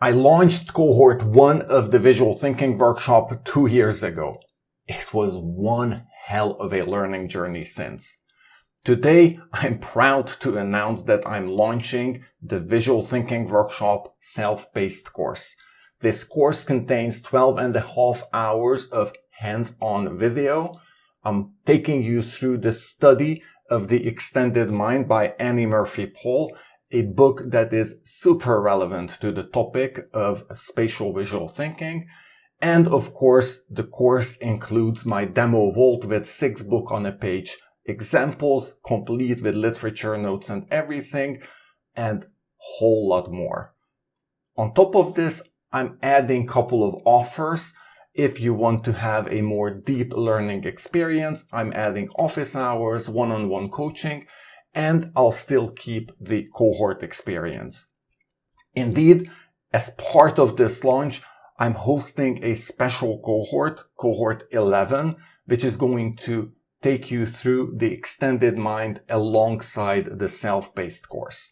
I launched cohort 1 of the visual thinking workshop 2 years ago. It was one hell of a learning journey since. Today, I'm proud to announce that I'm launching the Visual Thinking Workshop self-paced course. This course contains 12.5 hours of hands-on video. I'm taking you through the study of The Extended Mind by Annie Murphy-Paul, a book that is super relevant to the topic of spatial visual thinking. And of course, the course includes my demo vault with 6 book-on-a-page examples, complete with literature notes and everything, and a whole lot more. On top of this, I'm adding a couple of offers. If you want to have a more deep learning experience, I'm adding office hours, one-on-one coaching, and I'll still keep the cohort experience. Indeed, as part of this launch, I'm hosting a special cohort, cohort 11, which is going to take you through the extended mind alongside the self-paced course.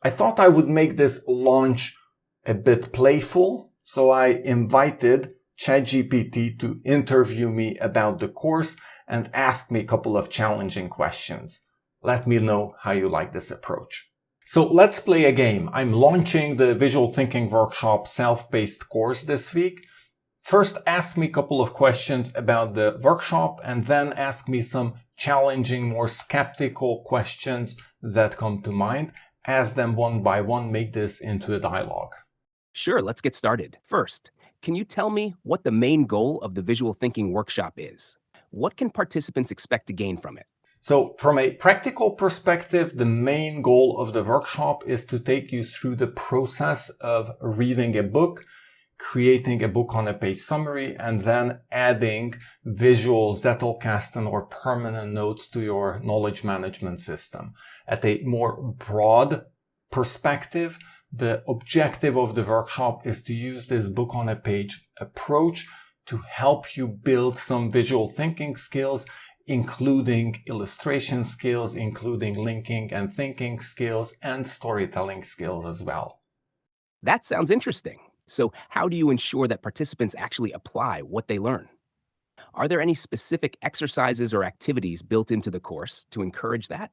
I thought I would make this launch a bit playful, so I invited ChatGPT to interview me about the course and ask me a couple of challenging questions. Let me know how you like this approach. So let's play a game. I'm launching the Visual Thinking Workshop self-paced course this week. First, ask me a couple of questions about the workshop and then ask me some challenging, more skeptical questions that come to mind. Ask them one by one, make this into a dialogue. Sure, let's get started. First, can you tell me what the main goal of the Visual Thinking Workshop is? What can participants expect to gain from it? So from a practical perspective, the main goal of the workshop is to take you through the process of reading a book, creating a book-on-a-page summary, and then adding visual Zettelkasten or permanent notes to your knowledge management system. At a more broad perspective, the objective of the workshop is to use this book-on-a-page approach to help you build some visual thinking skills, including illustration skills, including linking and thinking skills, and storytelling skills as well. That sounds interesting. So how do you ensure that participants actually apply what they learn? Are there any specific exercises or activities built into the course to encourage that?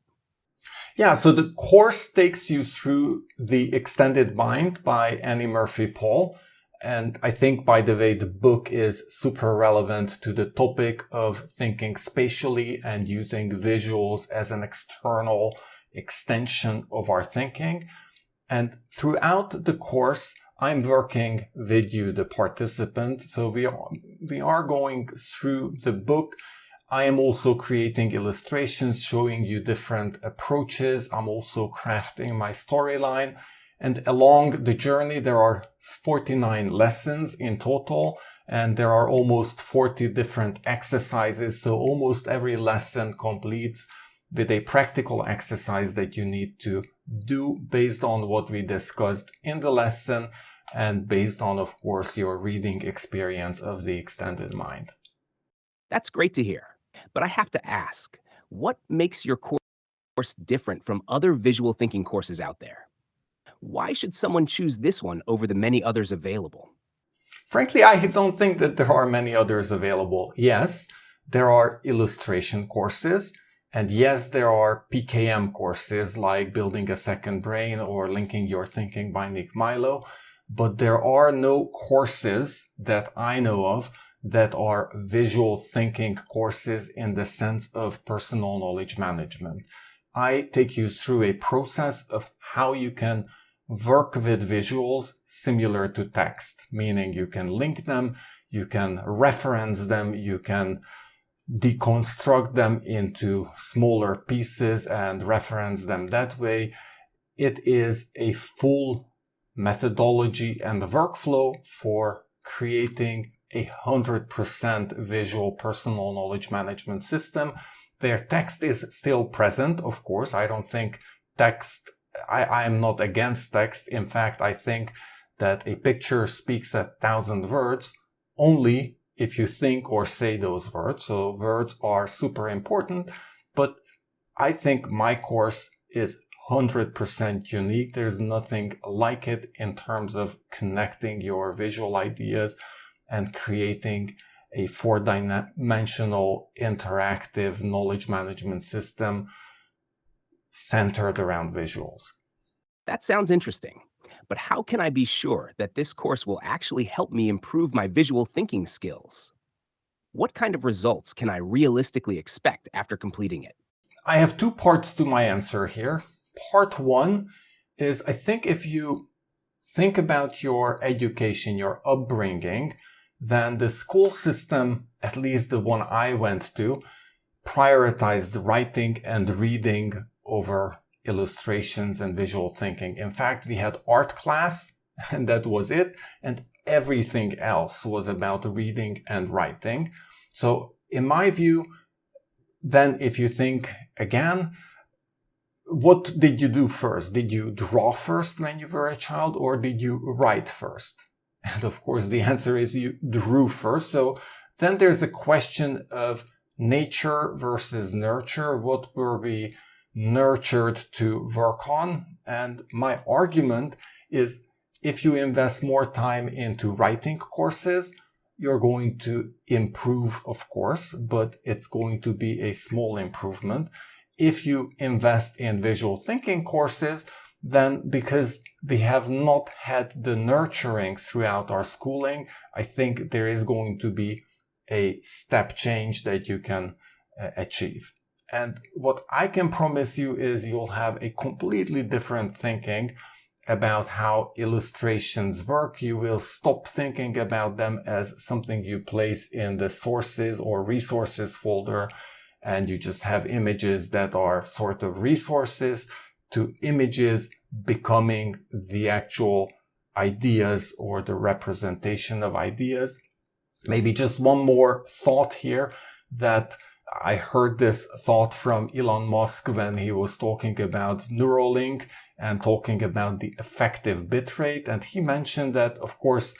Yeah, so the course takes you through The Extended Mind by Annie Murphy-Paul. And I think, by the way, the book is super relevant to the topic of thinking spatially and using visuals as an external extension of our thinking. And throughout the course, I'm working with you, the participant. So we are going through the book. I am also creating illustrations showing you different approaches. I'm also crafting my storyline. And along the journey, there are 49 lessons in total, and there are almost 40 different exercises. So almost every lesson completes with a practical exercise that you need to do based on what we discussed in the lesson and based on, of course, your reading experience of The Extended Mind. That's great to hear. But I have to ask, what makes your course different from other visual thinking courses out there? Why should someone choose this one over the many others available? Frankly, I don't think that there are many others available. Yes, there are illustration courses. And yes, there are PKM courses like Building a Second Brain or Linking Your Thinking by Nick Milo. But there are no courses that I know of that are visual thinking courses in the sense of personal knowledge management. I take you through a process of how you can work with visuals similar to text, meaning you can link them, you can reference them, you can deconstruct them into smaller pieces and reference them that way. It is a full methodology and workflow for creating 100% visual personal knowledge management system where text is still present. Of course, I don't think text, I am not against text. In fact, I think that a picture speaks 1,000 words only if you think or say those words. So words are super important, but I think my course is 100% unique. There's nothing like it in terms of connecting your visual ideas and creating a four-dimensional interactive knowledge management system centered around visuals. That sounds interesting. But how can I be sure that this course will actually help me improve my visual thinking skills? What kind of results can I realistically expect after completing it? I have two parts to my answer here. Part one is, I think if you think about your education, your upbringing, then the school system, at least the one I went to, prioritized writing and reading over illustrations and visual thinking. In fact, we had art class and that was it. And everything else was about reading and writing. So in my view, then if you think again, what did you do first? Did you draw first when you were a child, or did you write first? And of course, the answer is you drew first. So then there's a question of nature versus nurture. What were we nurtured to work on? And my argument is, if you invest more time into writing courses, you're going to improve, of course, but it's going to be a small improvement. If you invest in visual thinking courses, then because we have not had the nurturing throughout our schooling, I think there is going to be a step change that you can achieve. And what I can promise you is you'll have a completely different thinking about how illustrations work. You will stop thinking about them as something you place in the sources or resources folder, and you just have images that are sort of resources, to images becoming the actual ideas or the representation of ideas. Maybe just one more thought here, that I heard this thought from Elon Musk when he was talking about Neuralink and talking about the effective bitrate. And he mentioned that, of course,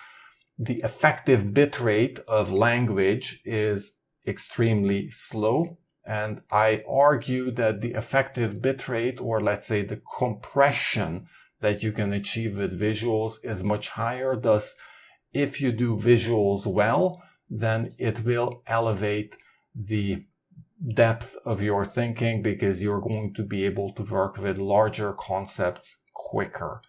the effective bitrate of language is extremely slow. And I argue that the effective bitrate, or let's say the compression that you can achieve with visuals, is much higher. Thus, if you do visuals well, then it will elevate the depth of your thinking, because you're going to be able to work with larger concepts quicker.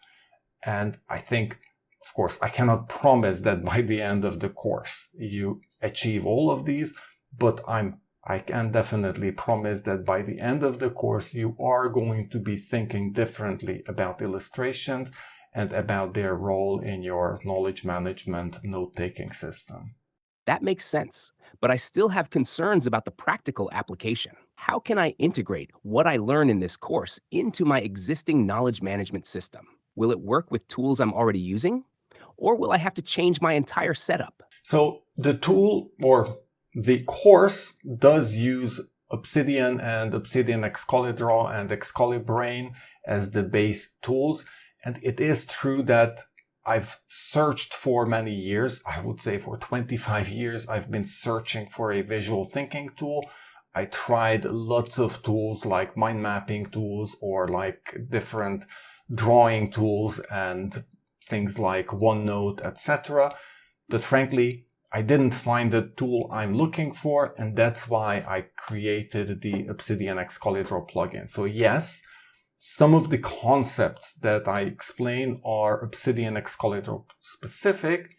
And I think, of course, I cannot promise that by the end of the course you achieve all of these, but I can definitely promise that by the end of the course you are going to be thinking differently about illustrations and about their role in your knowledge management note-taking system. That makes sense, but I still have concerns about the practical application. How can I integrate what I learn in this course into my existing knowledge management system? Will it work with tools I'm already using? Or will I have to change my entire setup? So the tool, or the course, does use Obsidian and Obsidian Excalidraw and Excalibrain as the base tools. And it is true that I've searched for many years. I would say for 25 years, I've been searching for a visual thinking tool. I tried lots of tools like mind mapping tools or like different drawing tools and things like OneNote, etc. But frankly, I didn't find the tool I'm looking for, and that's why I created the Obsidian Excalidraw plugin. So yes, some of the concepts that I explain are Obsidian Excalidraw specific.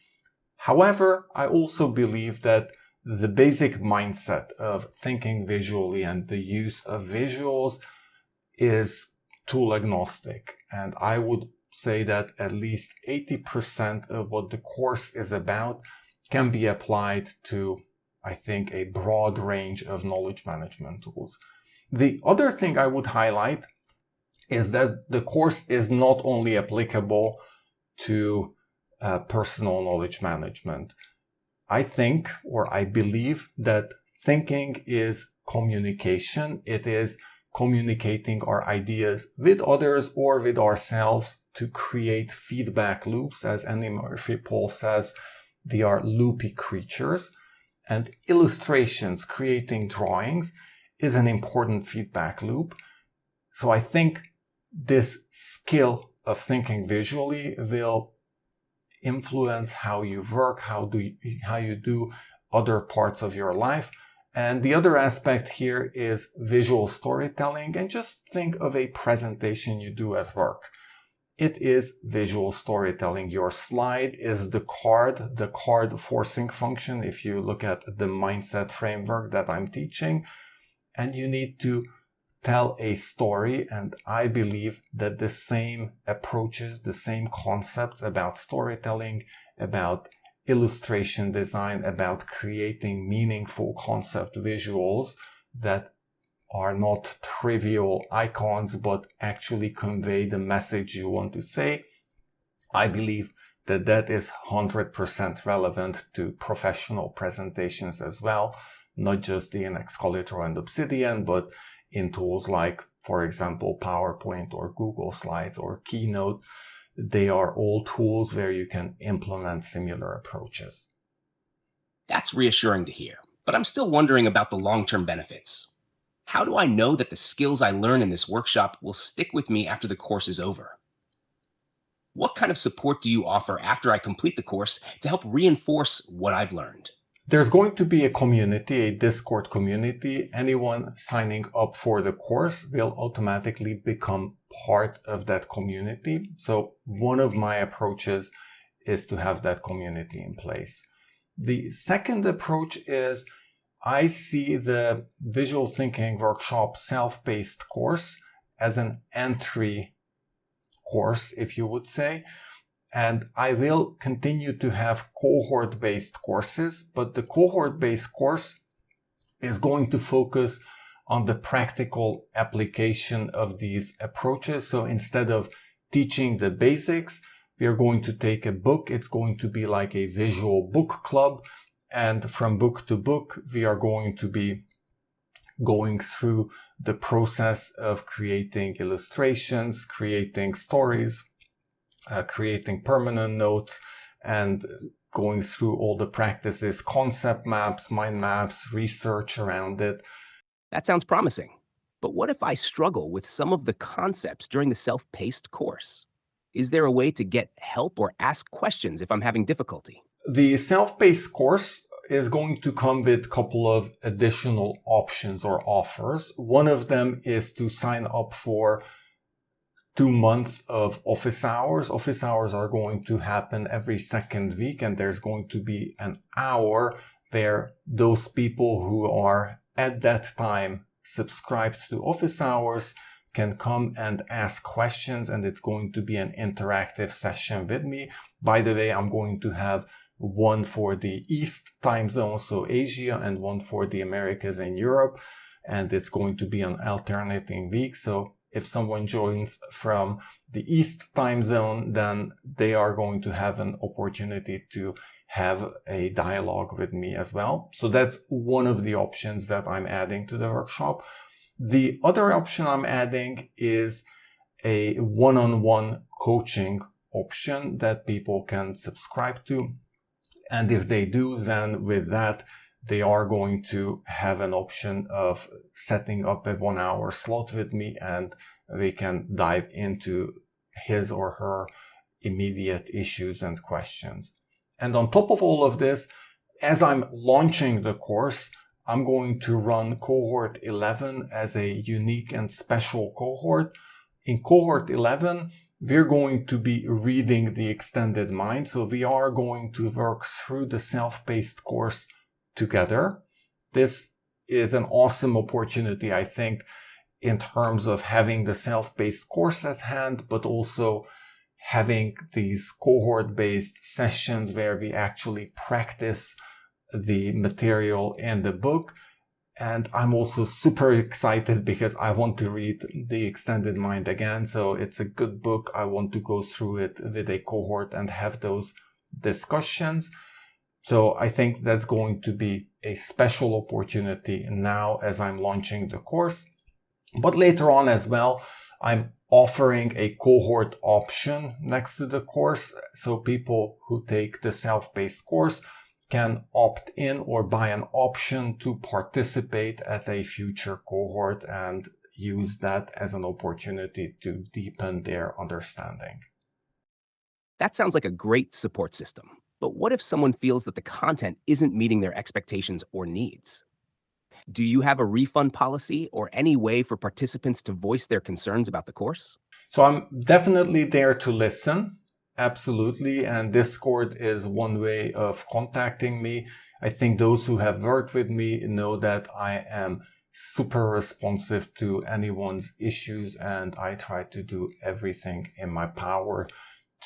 However, I also believe that the basic mindset of thinking visually and the use of visuals is tool agnostic. And I would say that at least 80% of what the course is about can be applied to, I think, a broad range of knowledge management tools. The other thing I would highlight is that the course is not only applicable to personal knowledge management. I think, or I believe, that thinking is communication. It is communicating our ideas with others or with ourselves to create feedback loops. As Andy Murphy-Paul says, they are loopy creatures. And illustrations, creating drawings, is an important feedback loop. So I think this skill of thinking visually will influence how you work, how you do other parts of your life. And the other aspect here is visual storytelling. And just think of a presentation you do at work. It is visual storytelling. Your slide is the card forcing function if you look at the mindset framework that I'm teaching. And you need to tell a story, and I believe that the same approaches, the same concepts about storytelling, about illustration design, about creating meaningful concept visuals that are not trivial icons but actually convey the message you want to say. I believe that that is 100% relevant to professional presentations as well, not just in Excalibur and Obsidian, but in tools like, for example, PowerPoint or Google Slides or Keynote. They are all tools where you can implement similar approaches. That's reassuring to hear, but I'm still wondering about the long-term benefits. How do I know that the skills I learn in this workshop will stick with me after the course is over? What kind of support do you offer after I complete the course to help reinforce what I've learned? There's going to be a community, a Discord community. Anyone signing up for the course will automatically become part of that community. So one of my approaches is to have that community in place. The second approach is I see the Visual Thinking Workshop self-paced course as an entry course, if you would say. And I will continue to have cohort-based courses, but the cohort-based course is going to focus on the practical application of these approaches. So instead of teaching the basics, we are going to take a book. It's going to be like a visual book club. And from book to book, we are going to be going through the process of creating illustrations, creating stories, creating permanent notes, and going through all the practices, concept maps, mind maps, research around it. That sounds promising. But what if I struggle with some of the concepts during the self-paced course? Is there a way to get help or ask questions if I'm having difficulty? The self-paced course is going to come with a couple of additional options or offers. One of them is to sign up for 2 months of office hours. Office hours are going to happen every second week, and there's going to be an hour where those people who are at that time subscribed to office hours can come and ask questions, and it's going to be an interactive session with me. By the way, I'm going to have one for the East time zone, so Asia, and one for the Americas and Europe, and it's going to be an alternating week. So if someone joins from the East time zone, then they are going to have an opportunity to have a dialogue with me as well. So that's one of the options that I'm adding to the workshop. The other option I'm adding is a one-on-one coaching option that people can subscribe to. And if they do, then with that, they are going to have an option of setting up a 1 hour slot with me, and we can dive into his or her immediate issues and questions. And on top of all of this, as I'm launching the course, I'm going to run cohort 11 as a unique and special cohort. In cohort 11, we're going to be reading the extended mind. So we are going to work through the self-paced course together. This is an awesome opportunity, I think, in terms of having the self-paced course at hand, but also having these cohort-based sessions where we actually practice the material in the book. And I'm also super excited because I want to read The Extended Mind again. So it's a good book. I want to go through it with a cohort and have those discussions. So I think that's going to be a special opportunity now as I'm launching the course. But later on as well, I'm offering a cohort option next to the course. So people who take the self-paced course can opt in or buy an option to participate at a future cohort, and use that as an opportunity to deepen their understanding. That sounds like a great support system. But what if someone feels that the content isn't meeting their expectations or needs? Do you have a refund policy or any way for participants to voice their concerns about the course? So I'm definitely there to listen. Absolutely. And Discord is one way of contacting me. I think those who have worked with me know that I am super responsive to anyone's issues, and I try to do everything in my power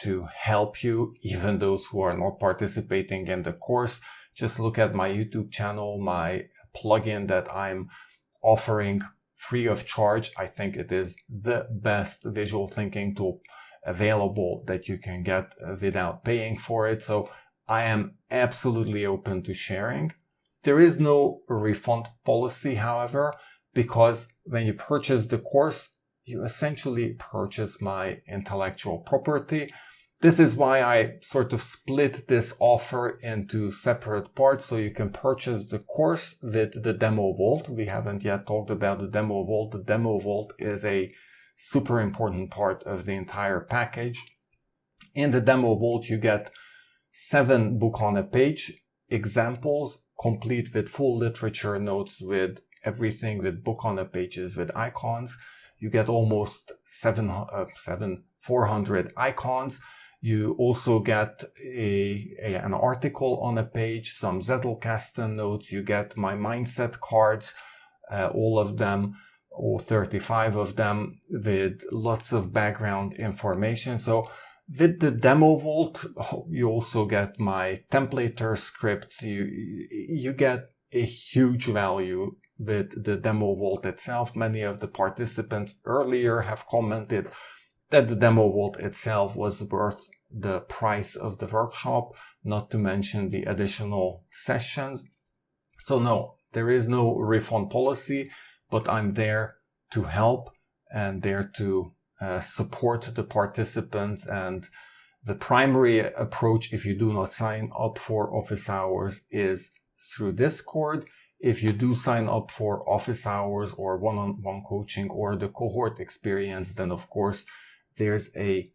to help you, even those who are not participating in the course. Just look at my YouTube channel, my plugin that I'm offering free of charge. I think it is the best visual thinking tool available that you can get without paying for it. So I am absolutely open to sharing. There is no refund policy, however, because when you purchase the course, you essentially purchase my intellectual property. This is why I sort of split this offer into separate parts, so you can purchase the course with the demo vault. We haven't yet talked about the demo vault. The demo vault is a super important part of the entire package. In the demo vault, you get 7 book on a page examples, complete with full literature notes, with everything, with book on a pages, with icons. You get almost 400 icons. You also get an article on a page, some Zettelkasten notes. You get my mindset cards, all of them, or 35 of them, with lots of background information. So with the demo vault, you also get my templater scripts. You get a huge value with the demo vault itself. Many of the participants earlier have commented that the demo vault itself was worth the price of the workshop, not to mention the additional sessions. So no, there is no refund policy, but I'm there to help and there to support the participants. And the primary approach, if you do not sign up for office hours, is through Discord. If you do sign up for office hours or one-on-one coaching or the cohort experience, then of course there's a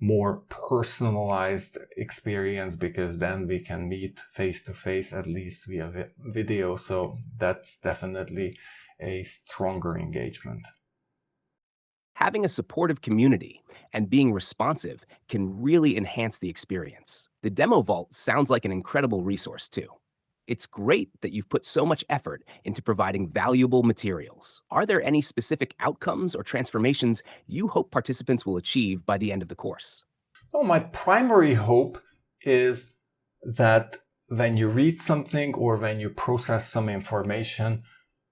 more personalized experience, because then we can meet face to face, at least via video. So that's definitely a stronger engagement. Having a supportive community and being responsive can really enhance the experience. The Demo Vault sounds like an incredible resource, too. It's great that you've put so much effort into providing valuable materials. Are there any specific outcomes or transformations you hope participants will achieve by the end of the course? Well, my primary hope is that when you read something or when you process some information,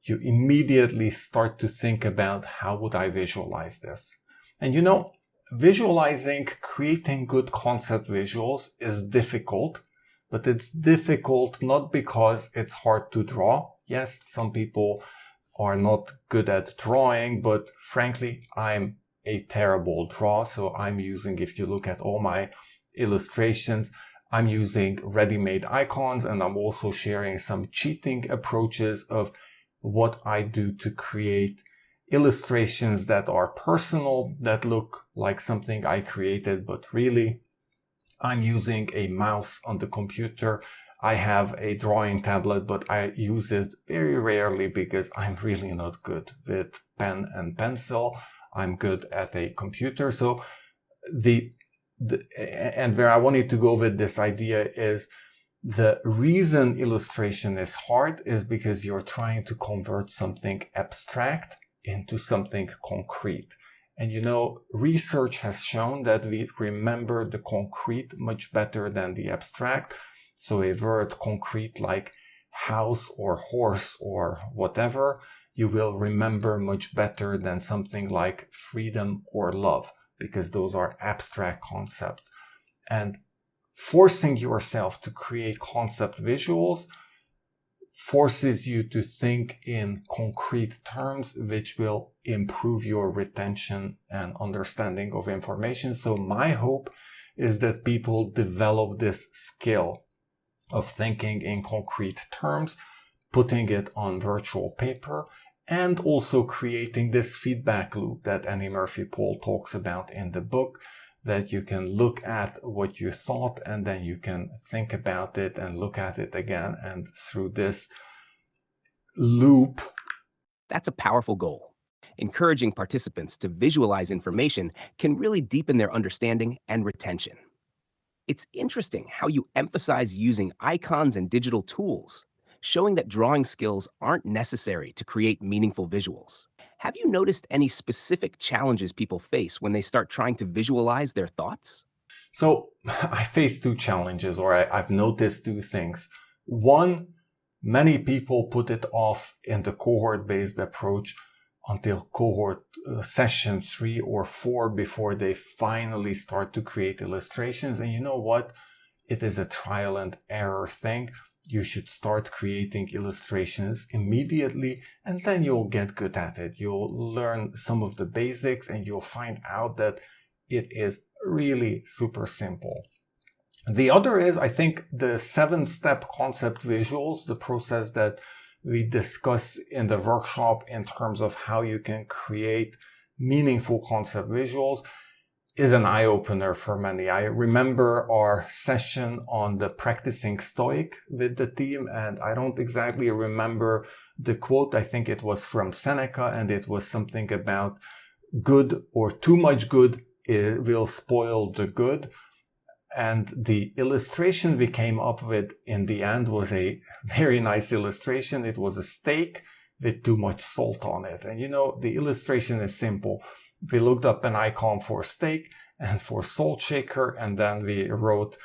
you immediately start to think about, how would I visualize this? And visualizing, creating good concept visuals is difficult, but it's difficult not because it's hard to draw. Yes, some people are not good at drawing, but frankly, I'm a terrible drawer. So I'm using, if you look at all my illustrations, I'm using ready-made icons, and I'm also sharing some cheating approaches of what I do to create illustrations that are personal, that look like something I created, but really I'm using a mouse on the computer. I have a drawing tablet, but I use it very rarely because I'm really not good with pen and pencil. I'm good at a computer. So and where I wanted to go with this idea is, the reason illustration is hard is because you're trying to convert something abstract into something concrete. And research has shown that we remember the concrete much better than the abstract. So a word concrete like house or horse or whatever, you will remember much better than something like freedom or love, because those are abstract concepts. And forcing yourself to create concept visuals forces you to think in concrete terms, which will improve your retention and understanding of information. So my hope is that people develop this skill of thinking in concrete terms, putting it on virtual paper, and also creating this feedback loop that Annie Murphy-Paul talks about in the book, that you can look at what you thought and then you can think about it and look at it again. And through this loop. That's a powerful goal. Encouraging participants to visualize information can really deepen their understanding and retention. It's interesting how you emphasize using icons and digital tools, showing that drawing skills aren't necessary to create meaningful visuals. Have you noticed any specific challenges people face when they start trying to visualize their thoughts? So I face two challenges, or I've noticed two things. One, many people put it off in the cohort-based approach until cohort session 3 or 4 before they finally start to create illustrations. And you know what? It is a trial and error thing. You should start creating illustrations immediately, and then you'll get good at it. You'll learn some of the basics and you'll find out that it is really super simple. The other is, I think, the 7-step concept visuals, the process that we discuss in the workshop in terms of how you can create meaningful concept visuals, is an eye-opener for many. I remember our session on the practicing Stoic with the team, and I don't exactly remember the quote. I think it was from Seneca, and it was something about good or too much good will spoil the good. And the illustration we came up with in the end was a very nice illustration. It was a steak with too much salt on it. And you know, the illustration is simple. We looked up an icon for steak and for salt shaker, and then we wrote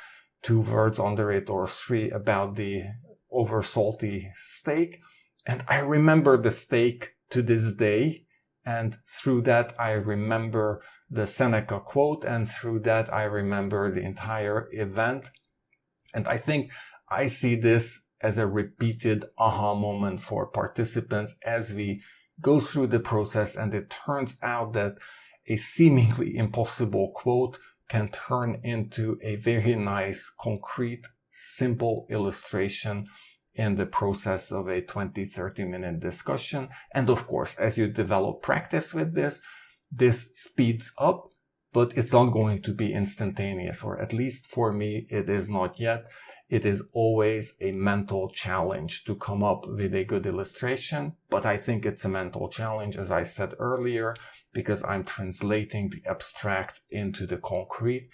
2 words under it or 3 about the over salty steak. And I remember the steak to this day. And through that, I remember the Seneca quote, and through that, I remember the entire event. And I think I see this as a repeated aha moment for participants as we go through the process, and it turns out that a seemingly impossible quote can turn into a very nice, concrete, simple illustration in the process of a 20-30 minute discussion. And of course, as you develop practice with this speeds up, but it's not going to be instantaneous, or at least for me, it is not yet. It is always a mental challenge to come up with a good illustration, but I think it's a mental challenge, as I said earlier, because I'm translating the abstract into the concrete,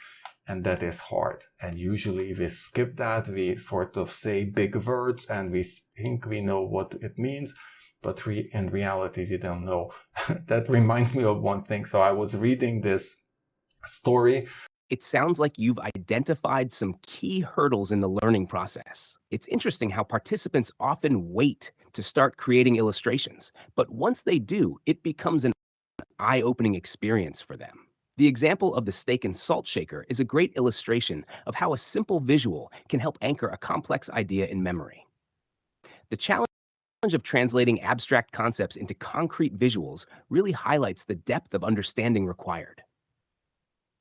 and that is hard. And usually we skip that. We sort of say big words and we think we know what it means, but in reality, we don't know. That reminds me of one thing. So I was reading this story. It sounds like you've identified some key hurdles in the learning process. It's interesting how participants often wait to start creating illustrations, but once they do, it becomes an eye-opening experience for them. The example of the steak and salt shaker is a great illustration of how a simple visual can help anchor a complex idea in memory. The challenge of translating abstract concepts into concrete visuals really highlights the depth of understanding required.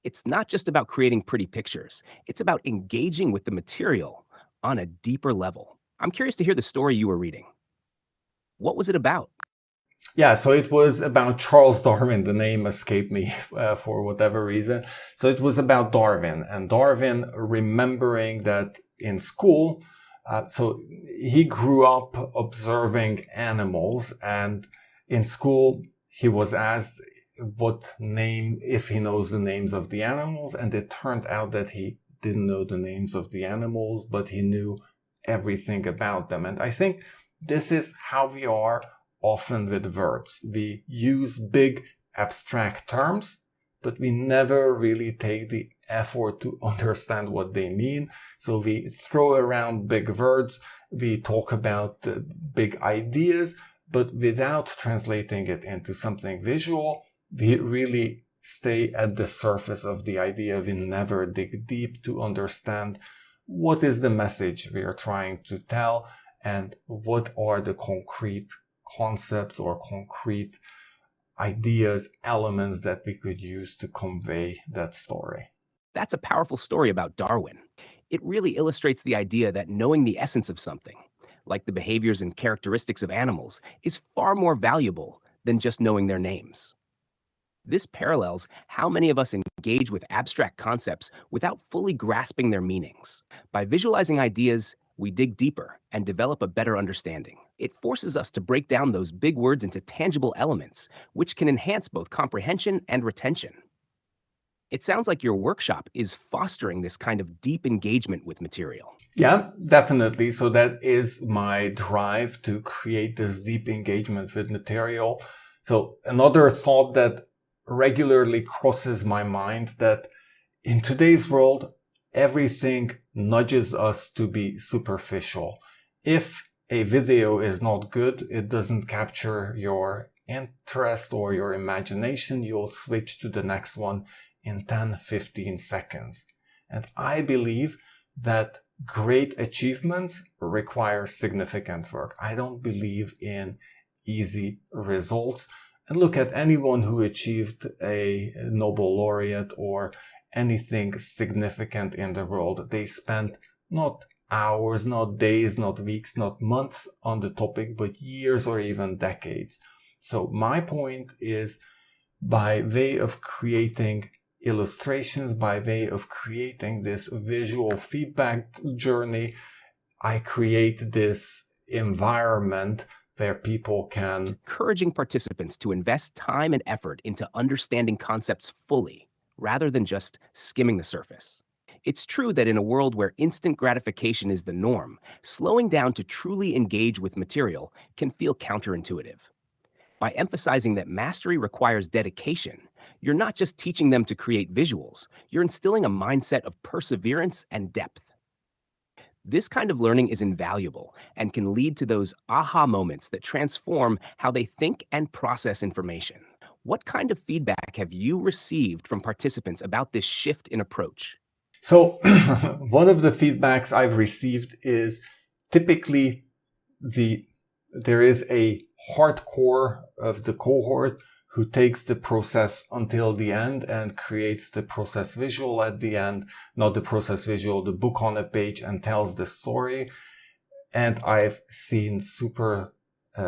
It's not just about creating pretty pictures, it's about engaging with the material on a deeper level. I'm curious to hear the story you were reading. What was it about? Yeah, so it was about Charles Darwin. The name escaped me for whatever reason. So it was about Darwin, and Darwin remembering that in school, so he grew up observing animals, and in school he was asked if he knows the names of the animals, and it turned out that he didn't know the names of the animals, but he knew everything about them. And I think this is how we are often with words. We use big abstract terms, but we never really take the effort to understand what they mean. So we throw around big words, we talk about big ideas, but without translating it into something visual, we really stay at the surface of the idea. We never dig deep to understand what is the message we are trying to tell and what are the concrete concepts or concrete ideas, elements that we could use to convey that story. That's a powerful story about Darwin. It really illustrates the idea that knowing the essence of something, like the behaviors and characteristics of animals, is far more valuable than just knowing their names. This parallels how many of us engage with abstract concepts without fully grasping their meanings. By visualizing ideas, we dig deeper and develop a better understanding. It forces us to break down those big words into tangible elements, which can enhance both comprehension and retention. It sounds like your workshop is fostering this kind of deep engagement with material. Yeah, definitely. So that is my drive to create this deep engagement with material. So another thought that regularly crosses my mind that in today's world, everything nudges us to be superficial. If a video is not good, it doesn't capture your interest or your imagination, you'll switch to the next one in 10-15 seconds. And I believe that great achievements require significant work. I don't believe in easy results. And look at anyone who achieved a Nobel laureate or anything significant in the world. They spent not hours, not days, not weeks, not months on the topic, but years or even decades. So my point is, by way of creating illustrations, by way of creating this visual feedback journey, I create this environment where people can... Encouraging participants to invest time and effort into understanding concepts fully, rather than just skimming the surface. It's true that in a world where instant gratification is the norm, slowing down to truly engage with material can feel counterintuitive. By emphasizing that mastery requires dedication, you're not just teaching them to create visuals, you're instilling a mindset of perseverance and depth. This kind of learning is invaluable and can lead to those aha moments that transform how they think and process information. What kind of feedback have you received from participants about this shift in approach? So one of the feedbacks I've received is typically there is a hardcore of the cohort who takes the process until the end and creates the process visual at the end, not the process visual, the book on a page, and tells the story. And I've seen super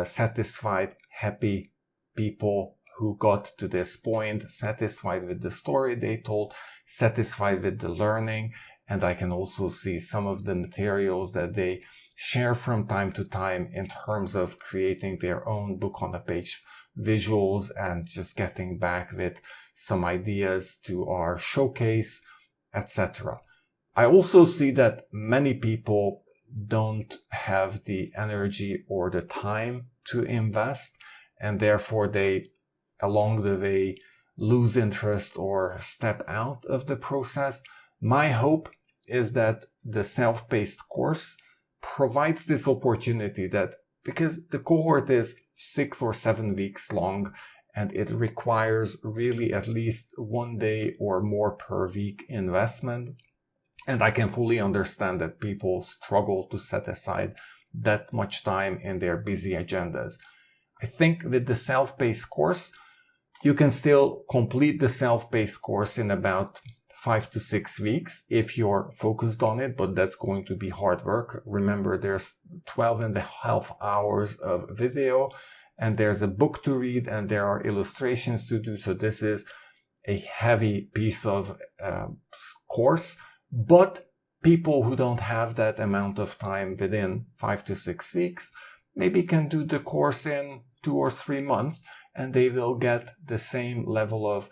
satisfied, happy people who got to this point, satisfied with the story they told, satisfied with the learning. And I can also see some of the materials that they share from time to time in terms of creating their own book on a page visuals and just getting back with some ideas to our showcase, etc. I also see that many people don't have the energy or the time to invest, and therefore they, along the way, lose interest or step out of the process. My hope is that the self-paced course provides this opportunity, that because the cohort is 6 or 7 weeks long and it requires really at least 1 day or more per week investment. And I can fully understand that people struggle to set aside that much time in their busy agendas. I think with the self-paced course, you can still complete the self-paced course in about 5 to 6 weeks if you're focused on it, but that's going to be hard work. Remember, there's 12.5 hours of video and there's a book to read and there are illustrations to do. So this is a heavy piece of course, but people who don't have that amount of time within 5 to 6 weeks maybe can do the course in 2 or 3 months and they will get the same level of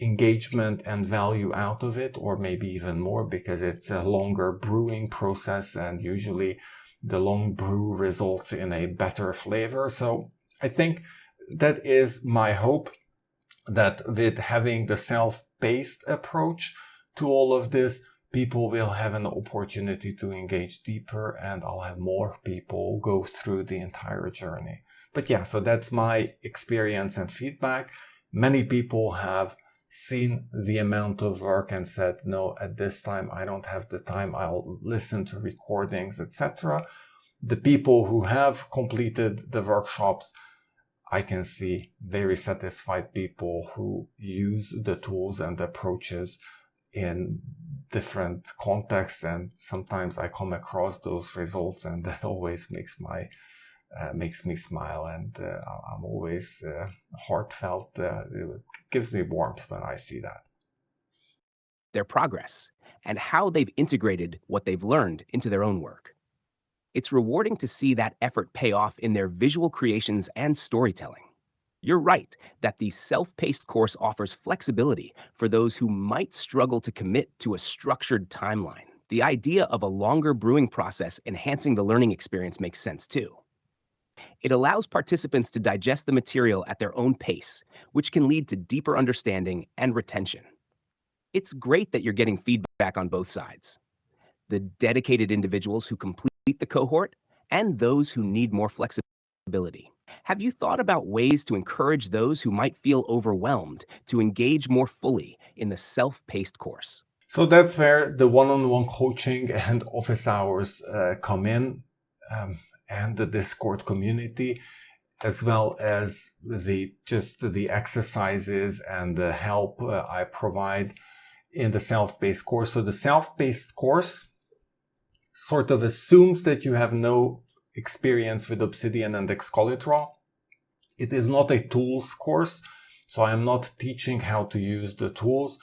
engagement and value out of it, or maybe even more, because it's a longer brewing process and usually the long brew results in a better flavor. So I think that is my hope, that with having the self-paced approach to all of this, people will have an opportunity to engage deeper and I'll have more people go through the entire journey. But yeah, so that's my experience and feedback. Many people have seen the amount of work and said, no, at this time I don't have the time, I'll listen to recordings, etc. The people who have completed the workshops, I can see very satisfied people who use the tools and approaches in different contexts, and sometimes I come across those results, and that always makes me smile, and I'm always heartfelt. It gives me warmth when I see that. Their progress, and how they've integrated what they've learned into their own work. It's rewarding to see that effort pay off in their visual creations and storytelling. You're right that the self-paced course offers flexibility for those who might struggle to commit to a structured timeline. The idea of a longer brewing process enhancing the learning experience makes sense too. It allows participants to digest the material at their own pace, which can lead to deeper understanding and retention. It's great that you're getting feedback on both sides: the dedicated individuals who complete the cohort and those who need more flexibility. Have you thought about ways to encourage those who might feel overwhelmed to engage more fully in the self-paced course? So that's where the one-on-one coaching and office hours come in, and the Discord community, as well as the exercises and the help I provide in the self-paced course. So the self-paced course sort of assumes that you have no experience with Obsidian and Excalitraw. It is not a tools course, so I am not teaching how to use the tools,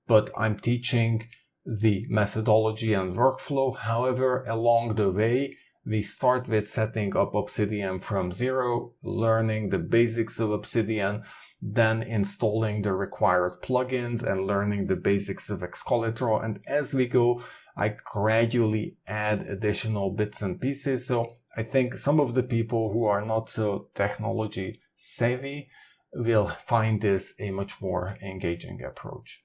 but I'm teaching the methodology and workflow. However, along the way, we start with setting up Obsidian from zero, learning the basics of Obsidian, then installing the required plugins and learning the basics of Excalitraw. And as we go, I gradually add additional bits and pieces. So I think some of the people who are not so technology savvy will find this a much more engaging approach.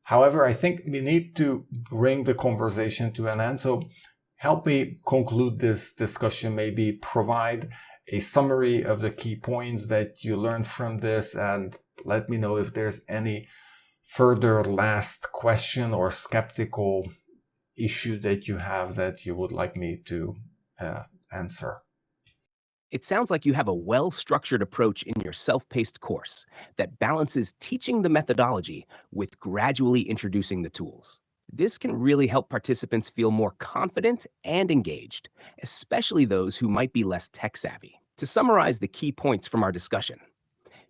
However, I think we need to bring the conversation to an end. So help me conclude this discussion, maybe provide a summary of the key points that you learned from this, and let me know if there's any further last question or skeptical issue that you have that you would like me to answer. It sounds like you have a well-structured approach in your self-paced course that balances teaching the methodology with gradually introducing the tools. This can really help participants feel more confident and engaged, especially those who might be less tech-savvy. To summarize the key points from our discussion,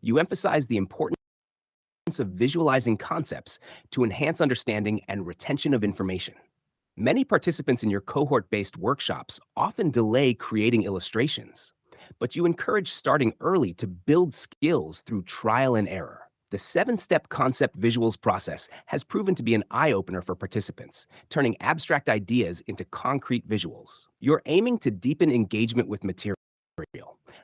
you emphasize the importance of visualizing concepts to enhance understanding and retention of information. Many participants in your cohort-based workshops often delay creating illustrations, but you encourage starting early to build skills through trial and error. The 7-step concept visuals process has proven to be an eye-opener for participants, turning abstract ideas into concrete visuals. You're aiming to deepen engagement with material,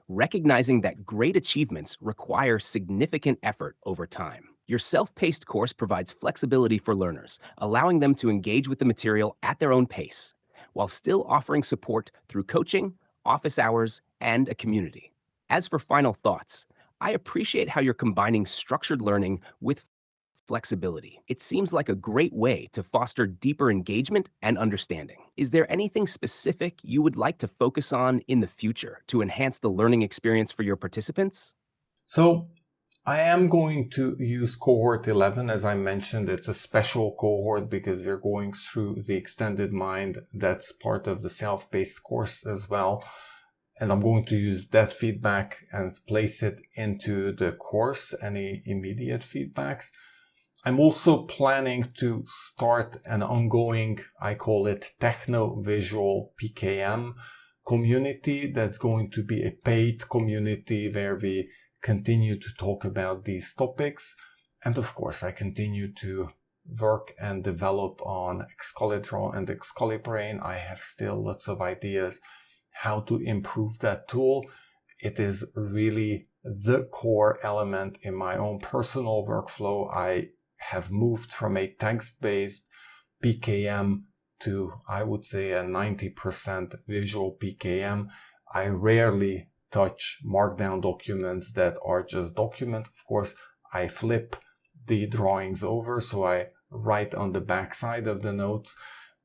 recognizing that great achievements require significant effort over time. Your self-paced course provides flexibility for learners, allowing them to engage with the material at their own pace, while still offering support through coaching, office hours, and a community. As for final thoughts, I appreciate how you're combining structured learning with flexibility. It seems like a great way to foster deeper engagement and understanding. Is there anything specific you would like to focus on in the future to enhance the learning experience for your participants? So I am going to use cohort 11. As I mentioned, it's a special cohort because we're going through the extended mind. That's part of the self-paced course as well. And I'm going to use that feedback and place it into the course, any immediate feedbacks. I'm also planning to start an ongoing, I call it Visual PKM community. That's going to be a paid community where we continue to talk about these topics. And of course, I continue to work and develop on Excalitraw and Excalibrain. I have still lots of ideas how to improve that tool. It is really the core element in my own personal workflow. I have moved from a text-based PKM to, I would say, a 90% visual PKM. I rarely touch markdown documents that are just documents. Of course, I flip the drawings over, so I write on the back side of the notes.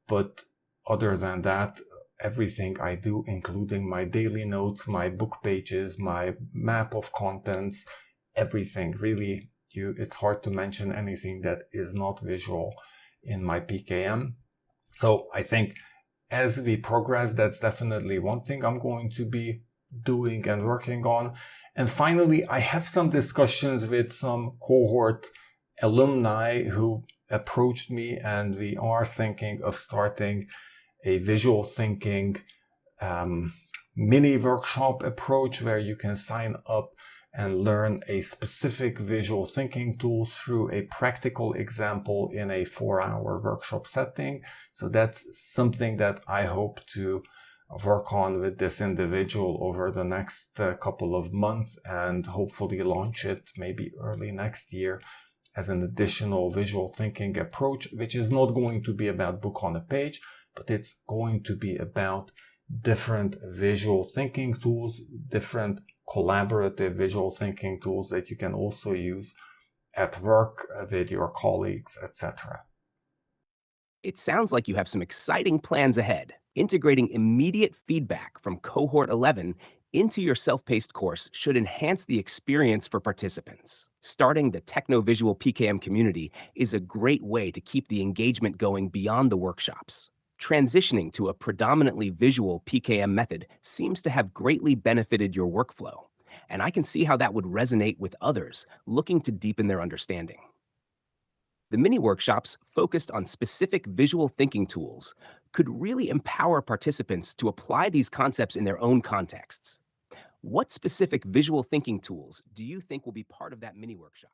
But other than that, everything I do, including my daily notes, my book pages, my map of contents, everything really, it's hard to mention anything that is not visual in my PKM. So I think as we progress, that's definitely one thing I'm going to be doing and working on. And finally, I have some discussions with some cohort alumni who approached me, and we are thinking of starting a visual thinking mini workshop approach where you can sign up and learn a specific visual thinking tool through a practical example in a 4-hour workshop setting. So that's something that I hope to work on with this individual over the next couple of months, and hopefully launch it maybe early next year as an additional visual thinking approach, which is not going to be about book on a page, but it's going to be about different visual thinking tools, different collaborative visual thinking tools that you can also use at work with your colleagues, etc. It sounds like you have some exciting plans ahead. Integrating immediate feedback from Cohort 11 into your self-paced course should enhance the experience for participants. Starting the Techno-Visual PKM community is a great way to keep the engagement going beyond the workshops. Transitioning to a predominantly visual PKM method seems to have greatly benefited your workflow, and I can see how that would resonate with others looking to deepen their understanding. The mini workshops focused on specific visual thinking tools could really empower participants to apply these concepts in their own contexts. What specific visual thinking tools do you think will be part of that mini workshop?